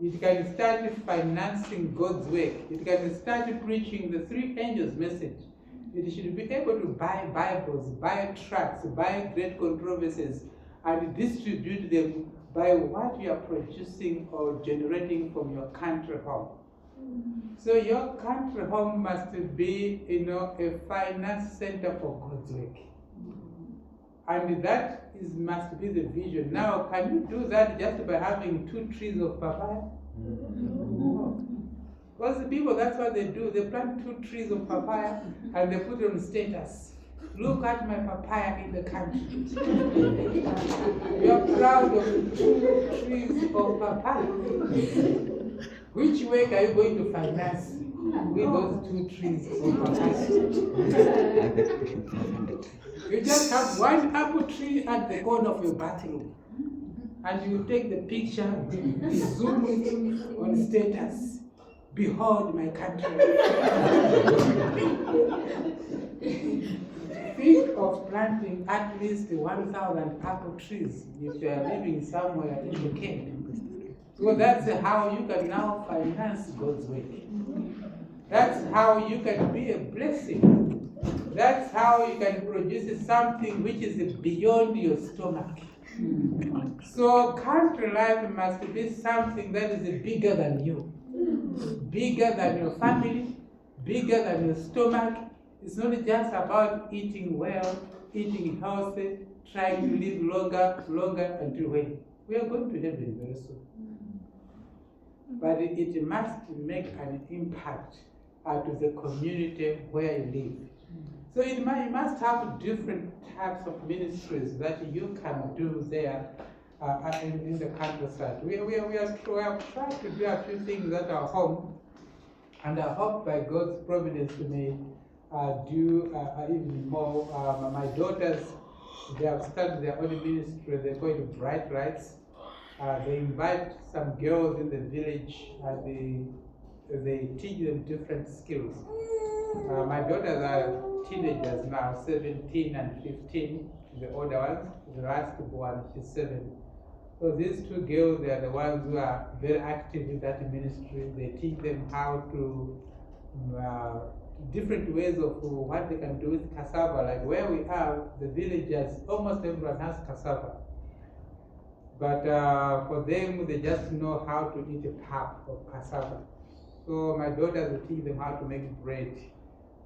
It can start financing God's work. It can start preaching the three angels' message. It should be able to buy Bibles, buy tracts, buy great controversies, and distribute them by what you are producing or generating from your country home. So your country home must be, a finance center for God's work. And that must be the vision. Now, can you do that just by having 2 trees of papaya? No. Because the people, that's what they do. They plant 2 trees of papaya and they put it on status. Look at my papaya in the country. You are proud of 2 trees of papaya. Which work are you going to finance with those 2 trees of papaya? You just have 1 apple tree at the corner of your bathroom. And you take the picture, zoom it on status. Behold my country. Think of planting at least 1,000 apple trees if you are living somewhere in the Cape. So that's how you can now finance God's work. That's how you can be a blessing. That's how you can produce something which is beyond your stomach. So country life must be something that is bigger than you. Bigger than your family, bigger than your stomach. It's not just about eating well, eating healthy, trying to live longer until when? We are going to heaven very soon. But it must make an impact to the community where you live. So you must have different types of ministries that you can do there in the countryside. We have tried to do a few things at our home, and I hope by God's providence we may do even more. My daughters, they have started their own ministry. They call it Bright Lights. They invite some girls in the village and they teach them different skills. My daughters are teenagers now, 17 and 15, the older ones. The last one, she's 7. So these 2 girls, they are the ones who are very active in that ministry. They teach them how to, different ways of what they can do with cassava. Like where we are, the villagers, almost everyone has cassava. But for them, they just know how to eat a pap of cassava. So my daughters will teach them how to make bread,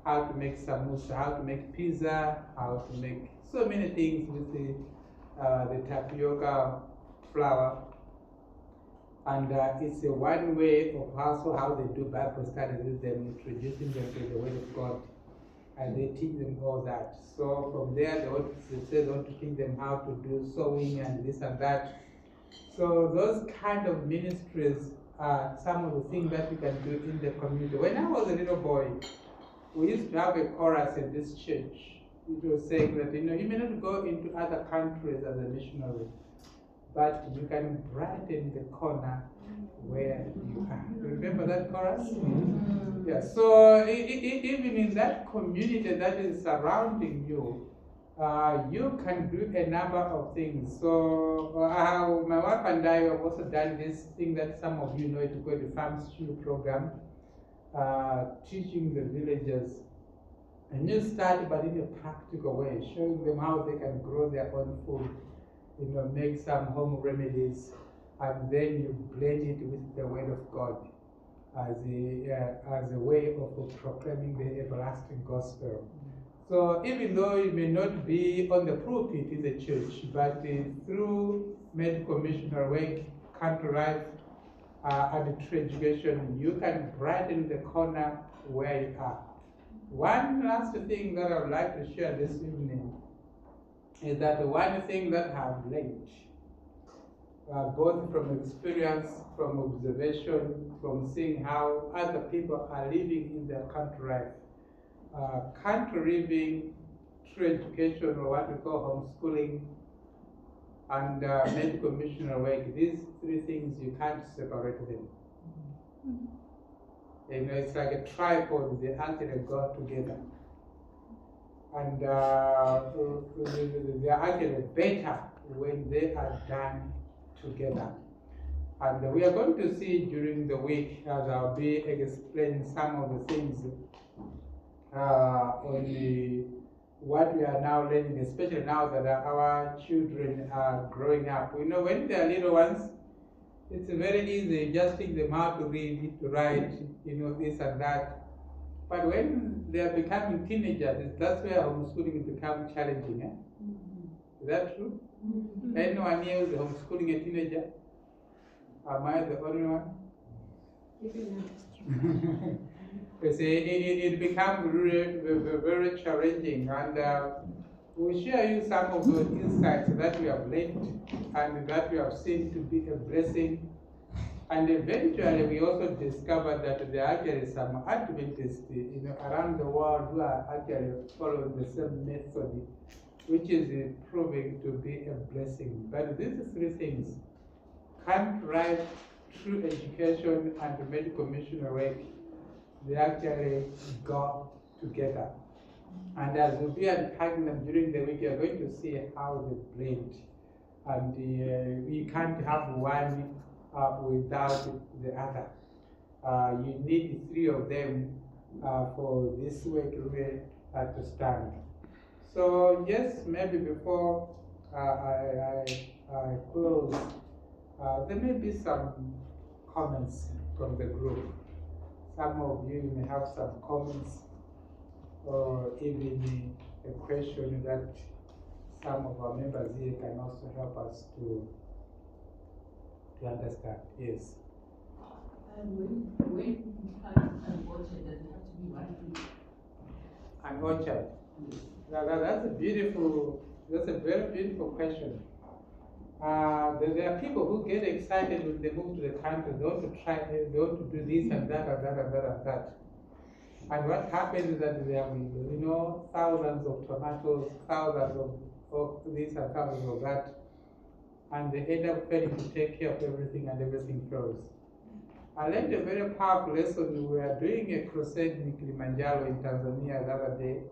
how to make samosa, how to make pizza, how to make so many things with the tapioca flour. And it's a one way of also how they do Bible studies with them, introducing them to the Word of God. And they teach them all that. So from there, they say they want to teach them how to do sewing and this and that. So those kind of ministries are some of the things that you can do in the community. When I was a little boy, we used to have a chorus in this church. It was saying that, you may not go into other countries as a missionary, but you can brighten the corner where you are. Remember that chorus? Mm-hmm. Yeah, so even in that community that is surrounding you, you can do a number of things. So my wife and I have also done this thing that some of you know, it's called the Farm Stew program, teaching the villagers a new start, but in a practical way, showing them how they can grow their own food, make some home remedies, and then you blend it with the Word of God as a way of proclaiming the everlasting gospel. So even though you may not be on the pulpit in the church, but through medical missionary work, country life, and trade education, you can brighten the corner where you are. One last thing that I would like to share this evening is that one thing that I've learned, both from experience, from observation, from seeing how other people are living in their country life, country living, true education, or what we call homeschooling, and medical missionary work, these three things, you can't separate them. It's like a tripod, they actually go together. And they are actually better when they are done together. And we are going to see during the week, as I'll be explaining some of the things on what we are now learning, especially now that our children are growing up. When they are little ones, it's very easy, just teach them how to read, to write, this and that. But when they are becoming teenagers, that's where homeschooling becomes challenging. Is that true? Anyone here who is homeschooling a teenager? Am I the only one? You see, it becomes really very challenging, and we'll share you some of those insights that we have learned and that we have seen to be a blessing. And eventually, we also discovered that there are actually some Adventists, around the world who are actually following the same method, which is proving to be a blessing. But these three things can't write true education and medical missionary work. They actually go together. And as we'll be unpacking them during the week, you're going to see how they blend. And we can't have one without the other. You need three of them for this work really to stand. So yes, maybe before I close, there may be some comments from the group. Some of you may have some comments or even a question that some of our members here can also help us to understand. Yes. When you plant an orchard, does it have to be one tree? An orchard. That's a very beautiful question. There are people who get excited when they move to the country. They want to do this and that and that and that and that. And what happens is that they have, thousands of tomatoes, thousands of this and thousands of that, and they end up failing to take care of everything, and everything fails. I learned a very powerful lesson. We were doing a crusade in Kilimanjaro in Tanzania the other day.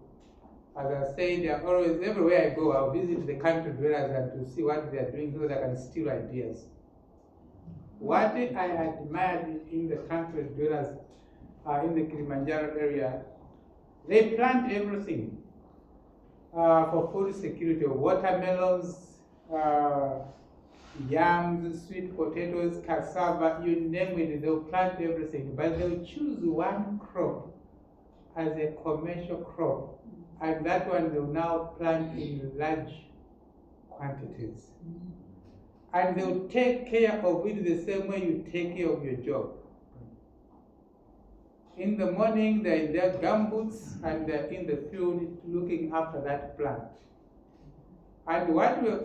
As I said, everywhere I go, I'll visit the country dwellers and to see what they are doing so that I can steal ideas. What I admired in the country dwellers in the Kilimanjaro area, they plant everything for food security: watermelons, yams, sweet potatoes, cassava, you name it, they'll plant everything. But they'll choose one crop as a commercial crop, and that one they'll now plant in large quantities. And they'll take care of it the same way you take care of your job. In the morning, they're in their gumboots and they're in the field looking after that plant. And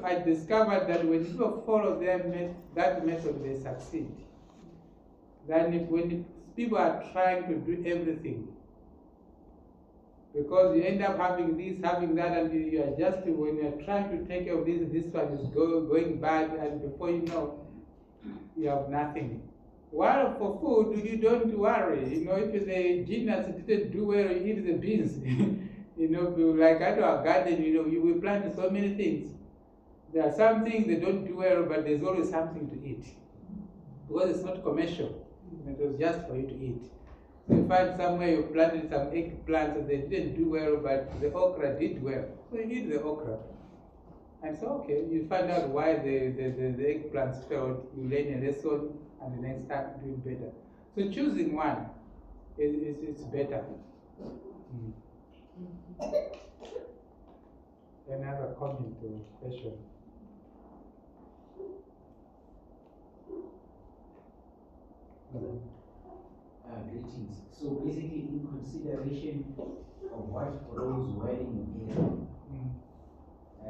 I discovered that when people follow that method, they succeed. Then when people are trying to do everything, because you end up having this, having that, and you are just, when you're trying to take care of this one is going bad, and before you know, you have nothing. While for food, you don't worry. If the gymnast didn't do well, you eat the beans. Like at our garden, we plant so many things. There are some things they don't do well, but there's always something to eat. Because it's not commercial. It was just for you to eat. So you find somewhere you planted some eggplants and they didn't do well, but the okra did well. So you eat the okra. And so, okay, you find out why the eggplants failed, you learn a lesson, and the next time doing better. So choosing one is better. Another comment or question? Greetings. So basically, in consideration of what grows well in your area,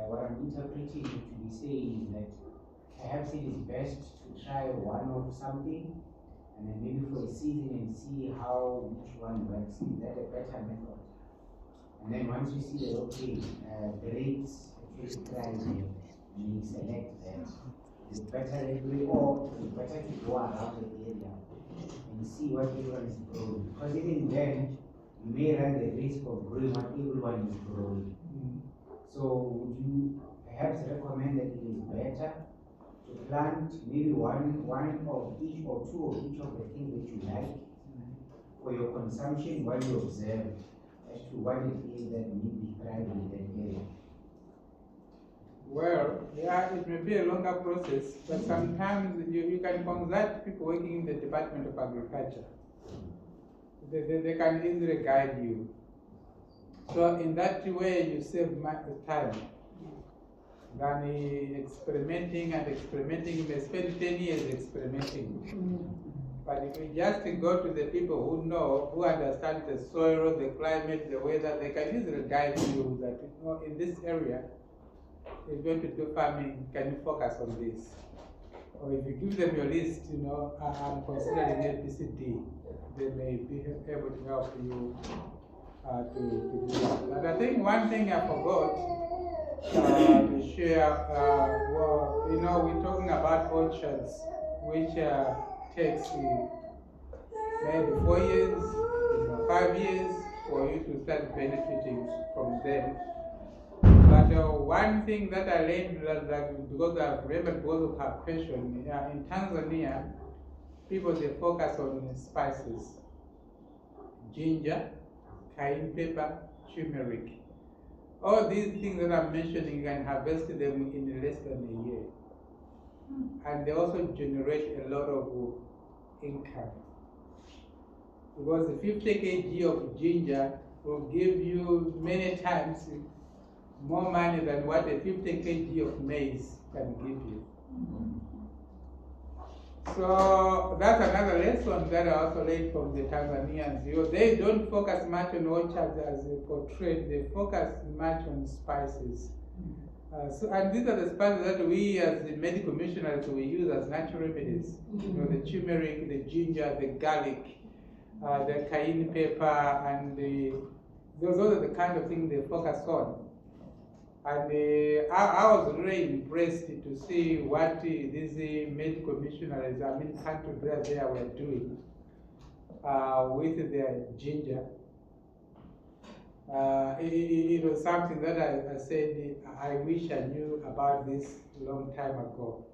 what I'm interpreting to be saying is that perhaps it is best to try one of something and then maybe for a season and see how which one works. Is that a better method? And then once you see that, okay, grapes actually thrive here, and you select that. It's better every, or it's better to go around the area and see what everyone is growing. Because even then, you may run the risk of growing what everyone is growing. So would you perhaps recommend that it is better to plant maybe one of each or two of each of the things that you like for your consumption while you observe as to what it is that may be thriving in that area? Well, yeah, it may be a longer process, but sometimes you can consult people working in the Department of Agriculture. They can easily guide you. So in that way, you save time than experimenting and experimenting. You may spend 10 years experimenting. But if you just go to the people who know, who understand the soil, the climate, the weather, they can easily guide you that, in this area, you're going to do farming, can you focus on this? Or if you give them your list, I'm considering ABCD, they may be able to help you to do that. But I think one thing I forgot to share, we're talking about orchards, which takes maybe 4 years, 5 years for you to start benefiting from them. But one thing that I learned, because I remember because of her question, in Tanzania, people they focus on spices, ginger, cayenne pepper, turmeric. All these things that I'm mentioning, you can harvest them in less than a year. And they also generate a lot of income. Because the 50 kg of ginger will give you many times more money than what a 50 kg of maize can give you. So that's another lesson that I also learned from the Tanzanians. They don't focus much on orchards as portrayed, they focus much on spices. And these are the spices that we as the medical missionaries we use as natural remedies. The turmeric, the ginger, the garlic, the cayenne pepper, and those are the kind of things they focus on. And I was really impressed to see what these medical missionaries, country brothers there were doing with their ginger. It was something that I said, I wish I knew about this a long time ago.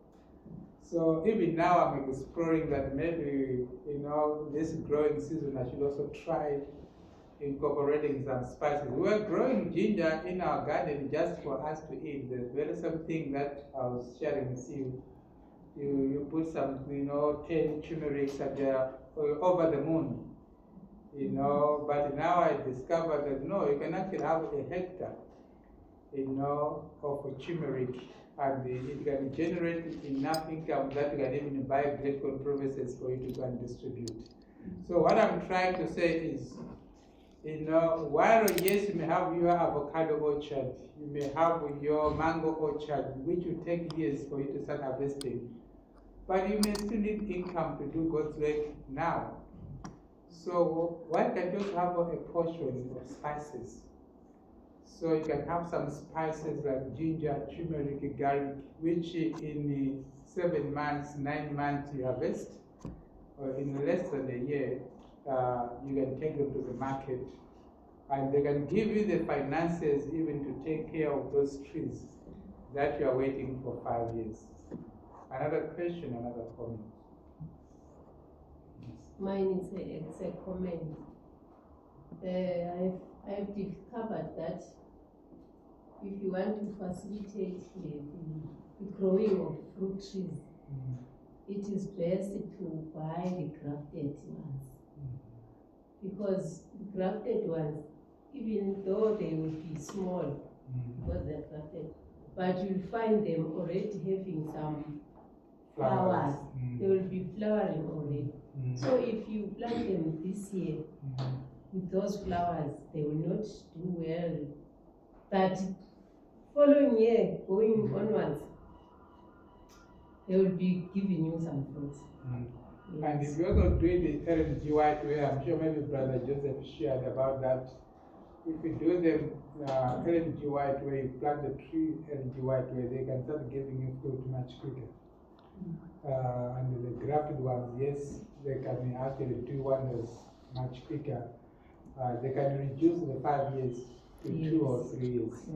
So even now I'm exploring that maybe, this growing season I should also try incorporating some spices. We were growing ginger in our garden just for us to eat. The very same thing that I was sharing with you. You put some, 10 turmerics and over the moon. But now I discovered that no, you can actually have a hectare, of turmeric and it can generate enough income that you can even buy great controversies for you to go and distribute. So what I'm trying to say is, while yes, you may have your avocado orchard, you may have your mango orchard, which will take years for you to start harvesting, but you may still need income to do God's work now. So why can't you also have a portion of spices? So you can have some spices like ginger, turmeric, garlic, which in 7 months, 9 months you harvest, or in less than a year, you can take them to the market. And they can give you the finances even to take care of those trees that you are waiting for 5 years. Another question, another comment. Mine is a comment. I've discovered that if you want to facilitate the growing of fruit trees, it is best to buy the grafted ones. Because the grafted ones, even though they will be small, because they're grafted, but you'll find them already having some flowers. They will be flowering already. So if you plant them this year with those flowers, they will not do well. But following year, going onwards, they will be giving you some fruits. Yes. And if you're also doing the LNG white way, I'm sure maybe Brother Joseph shared about that. If you do them LNG white way, you plant the tree LNG white way, they can start giving you fruit much quicker. And the grafted ones, yes, they can actually do wonders much quicker. They can reduce the 5 years to 2 or 3 years.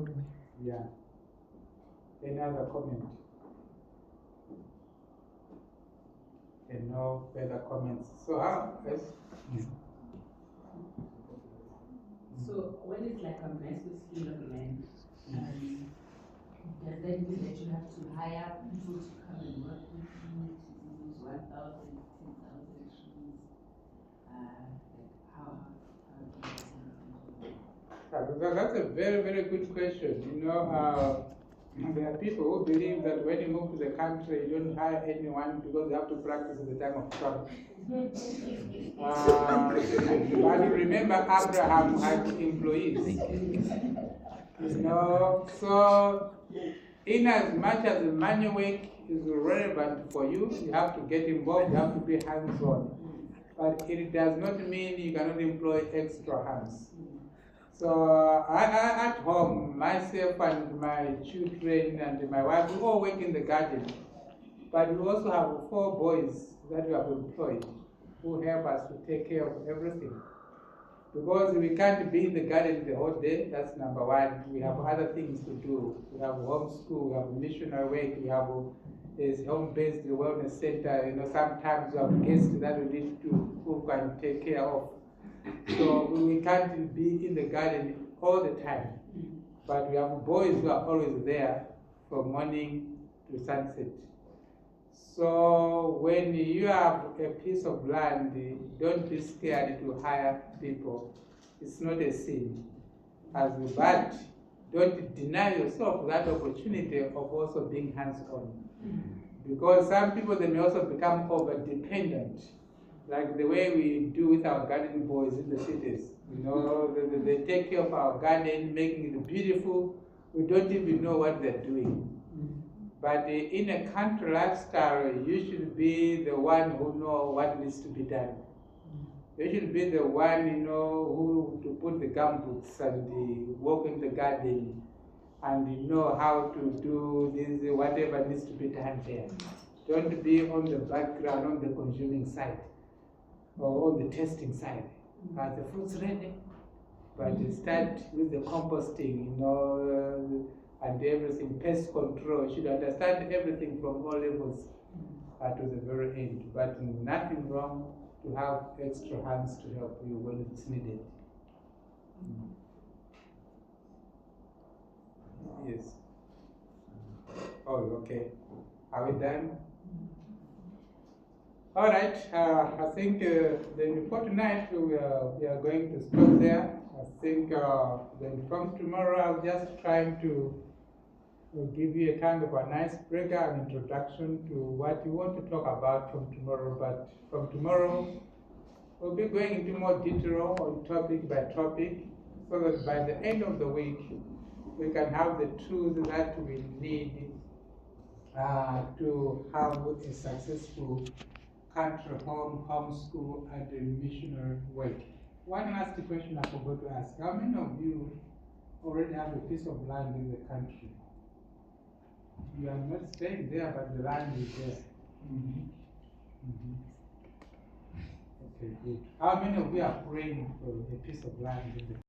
Yeah. Any other comment? And no further comments. So yes. So when it's like a massive scale of land, does that mean that you have to hire people to come and work with you to use 1,000, 10,000 trees? How That's a very, very good question. There are people who believe that when you move to the country, you don't hire anyone because you have to practice at the time of trouble. But remember, Abraham had employees. So in as much as the manual work is relevant for you, you have to get involved, you have to be hands-on. But it does not mean you cannot employ extra hands. So I at home, myself and my children and my wife, we all work in the garden. But we also have 4 boys that we have employed who help us to take care of everything. Because we can't be in the garden the whole day, that's number one. We have other things to do. We have homeschool, we have missionary work, we have this home-based wellness center. Sometimes we have guests that we need to who can take care of. So we can't be in the garden all the time. But we have boys who are always there from morning to sunset. So when you have a piece of land, don't be scared to hire people. It's not a sin. But don't deny yourself that opportunity of also being hands-on. Because some people, they may also become over-dependent. Like the way we do with our garden boys in the cities. They take care of our garden, making it beautiful. We don't even know what they're doing. But in a country lifestyle, you should be the one who knows what needs to be done. You should be the one, who to put the gumboots and walk in the garden and know how to do this, whatever needs to be done there. Don't be on the background, on the consuming side, or on the testing side. Are the fruits ready? But start with the composting, and everything, pest control. You should understand everything from all levels to the very end. But nothing wrong to have extra hands to help you when it's needed. Yes. Oh, okay. Are we done? All right. I think for tonight we are going to stop there. I think then from tomorrow I'll just trying to We'll give you a kind of a nice breaker, an introduction to what you want to talk about from tomorrow. But from tomorrow, we'll be going into more detail on topic by topic, so that by the end of the week, we can have the tools that we need to have a successful country home, homeschool, and missionary work. One last question I forgot to ask. How many of you already have a piece of land in the country? You are not staying there, but the land is there. Okay, good. How many of you are praying for a piece of land in the